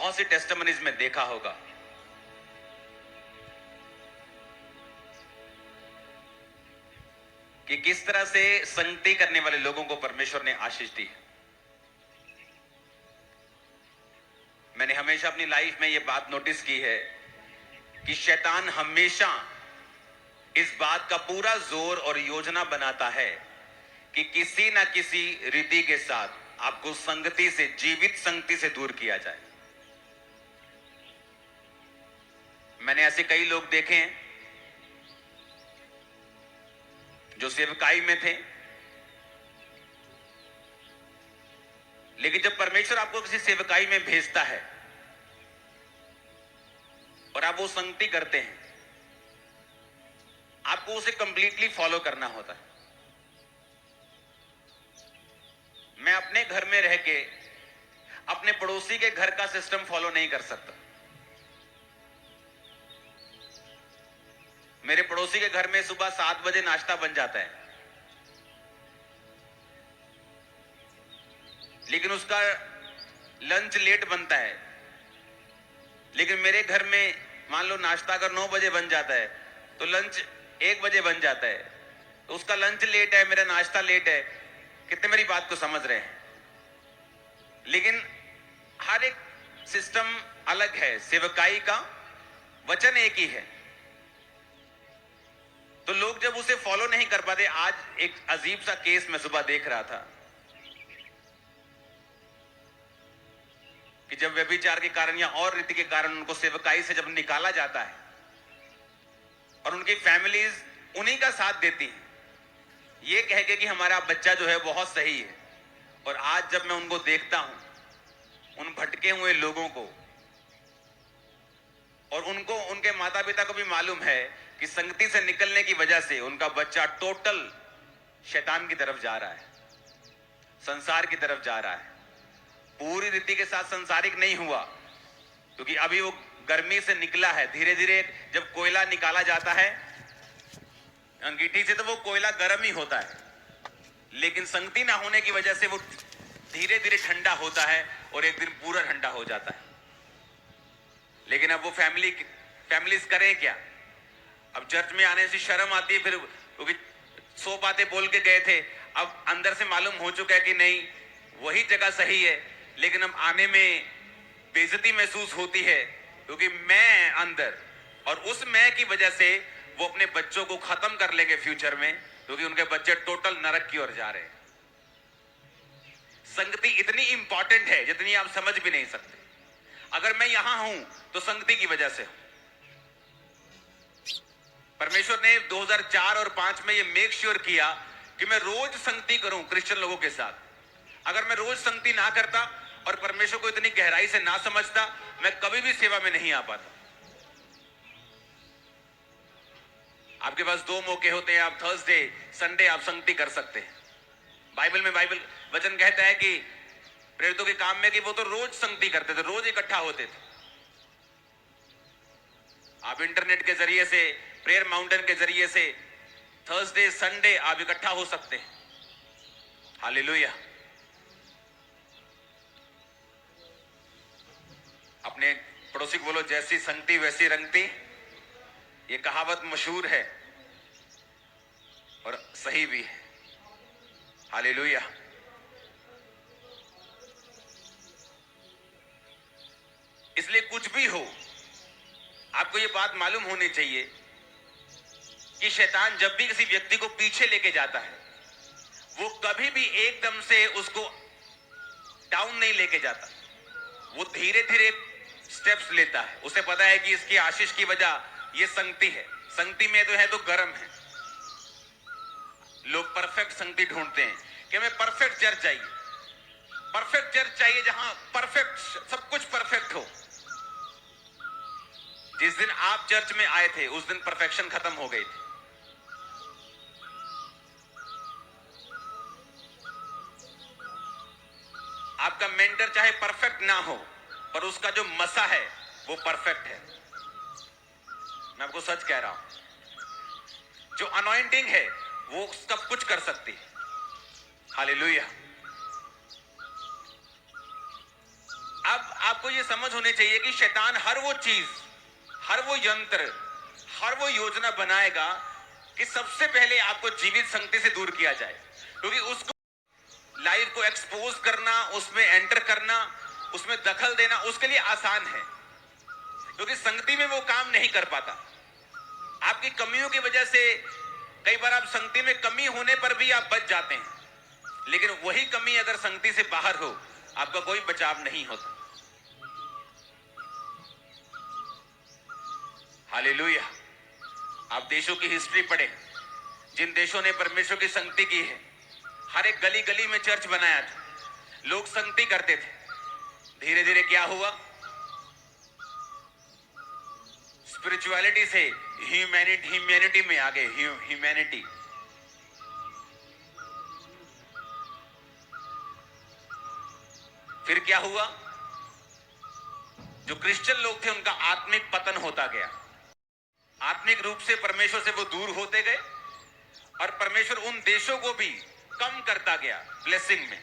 बहुत सी टेस्टिमनीज में देखा होगा कि किस तरह से संगति करने वाले लोगों को परमेश्वर ने आशीष दी है। मैंने हमेशा अपनी लाइफ में यह बात नोटिस की है कि शैतान हमेशा इस बात का पूरा जोर और योजना बनाता है कि किसी ना किसी रीति के साथ आपको संगति से, जीवित संगति से दूर किया जाए। मैंने ऐसे कई लोग देखे हैं जो सेवकाई में थे, लेकिन जब परमेश्वर आपको किसी सेवकाई में भेजता है और आप वो संगति करते हैं, आपको उसे कंप्लीटली फॉलो करना होता है। मैं अपने घर में रह के अपने पड़ोसी के घर का सिस्टम फॉलो नहीं कर सकता। मेरे पड़ोसी के घर में सुबह 7 बजे नाश्ता बन जाता है, लेकिन उसका लंच लेट बनता है। लेकिन मेरे घर में मान लो नाश्ता अगर 9 बजे बन जाता है तो लंच 1 बजे बन जाता है, तो उसका लंच लेट है, मेरा नाश्ता लेट है। कितने मेरी बात को समझ रहे हैं? लेकिन हर एक सिस्टम अलग है, सेवकाई का वचन एक ही है। तो लोग जब उसे फॉलो नहीं कर पाते, आज एक अजीब सा केस मैं सुबह देख रहा था कि जब व्यभिचार के कारण या और रीति के कारण उनको सेवकाई से जब निकाला जाता है और उनकी फैमिलीज उन्हीं का साथ देती है, ये कह के कि हमारा बच्चा जो है बहुत सही है। और आज जब मैं उनको देखता हूं, उन भटके हुए लोगों को, और उनको, उनके माता पिता को भी मालूम है कि संगति से निकलने की वजह से उनका बच्चा टोटल शैतान की तरफ जा रहा है, संसार की तरफ जा रहा है। पूरी रीति के साथ संसारिक नहीं हुआ, क्योंकि अभी वो गर्मी से निकला है। धीरे धीरे जब कोयला निकाला जाता है अंगीठी से, तो वो कोयला गर्म ही होता है, लेकिन संगति ना होने की वजह से वो धीरे धीरे ठंडा होता है और एक दिन पूरा ठंडा हो जाता है। लेकिन अब वो फैमिलीज करें क्या? अब चर्च में आने से शर्म आती है, फिर क्योंकि 100 बातें बोल के गए थे, अब अंदर से मालूम हो चुका है कि नहीं वही जगह सही है, लेकिन अब आने में बेइज्जती महसूस होती है, क्योंकि मैं अंदर, और उस मैं की वजह से वो अपने बच्चों को खत्म कर लेंगे फ्यूचर में, क्योंकि उनके बच्चे टोटल नरक की ओर जा रहे हैं। संगति इतनी इंपॉर्टेंट है जितनी आप समझ भी नहीं सकते। अगर मैं यहां हूं तो संगति की वजह से। परमेश्वर ने 2004 और 5 में ये मेक श्योर किया कि मैं रोज संगति करूं क्रिश्चियन लोगों के साथ। अगर मैं रोज संगति ना करता और परमेश्वर को इतनी गहराई से ना समझता, मैं कभी भी सेवा में नहीं आ पाता। आपके पास 2 मौके होते हैं, आप थर्सडे, संडे आप संगति कर सकते हैं। बाइबल वचन कहता है कि प्रेरितों के काम में कि वो तो रोज संगति करते थे, रोज इकट्ठा होते थे। आप इंटरनेट के जरिए से, प्रेयर माउंटेन के जरिए से थर्सडे, संडे आप इकट्ठा हो सकते हैं। हालेलुया। अपने पड़ोसी को बोलो, जैसी संगति वैसी रंगती। ये कहावत मशहूर है और सही भी है। हालेलुया। इसलिए कुछ भी हो, आपको ये बात मालूम होनी चाहिए कि शैतान जब भी किसी व्यक्ति को पीछे लेके जाता है, वो कभी भी एकदम से उसको डाउन नहीं लेके जाता। वो धीरे धीरे स्टेप्स लेता है। उसे पता है कि इसकी आशीष की वजह ये संगति है। संगति में तो है तो गर्म है। लोग परफेक्ट संगति ढूंढते हैं कि हमें परफेक्ट चर्च चाहिए, परफेक्ट चर्च चाहिए जहां परफेक्ट, सब कुछ परफेक्ट हो। जिस दिन आप चर्च में आए थे उस दिन परफेक्शन खत्म हो गई थी। आपका मेंटर चाहे परफेक्ट ना हो, पर उसका जो मसा है वो परफेक्ट है। मैं आपको सच कह रहा हूं, जो अनॉइंटिंग है वो सब कुछ कर सकती है। हालेलुया। अब आपको यह समझ होनी चाहिए कि शैतान हर वो चीज, हर वो यंत्र, हर वो योजना बनाएगा कि सबसे पहले आपको जीवित संगति से दूर किया जाए, क्योंकि उसको लाइफ को एक्सपोज करना, उसमें एंटर करना, उसमें दखल देना उसके लिए आसान है, क्योंकि संगति में वो काम नहीं कर पाता। आपकी कमियों की वजह से कई बार आप संगति में कमी होने पर भी आप बच जाते हैं, लेकिन वही कमी अगर संगति से बाहर हो, आपका कोई बचाव नहीं होता। हालेलुया। आप देशों की हिस्ट्री पढ़े, जिन देशों ने परमेश्वर की संगति की है, हर एक गली गली में चर्च बनाया था, लोग संगति करते थे। धीरे धीरे क्या हुआ, स्पिरिचुअलिटी से ह्यूमैनिटी में आ गए। ह्यूमैनिटी, फिर क्या हुआ, जो क्रिश्चियन लोग थे उनका आत्मिक पतन होता गया, आत्मिक रूप से परमेश्वर से वो दूर होते गए, और परमेश्वर उन देशों को भी कम करता गया ब्लेसिंग में।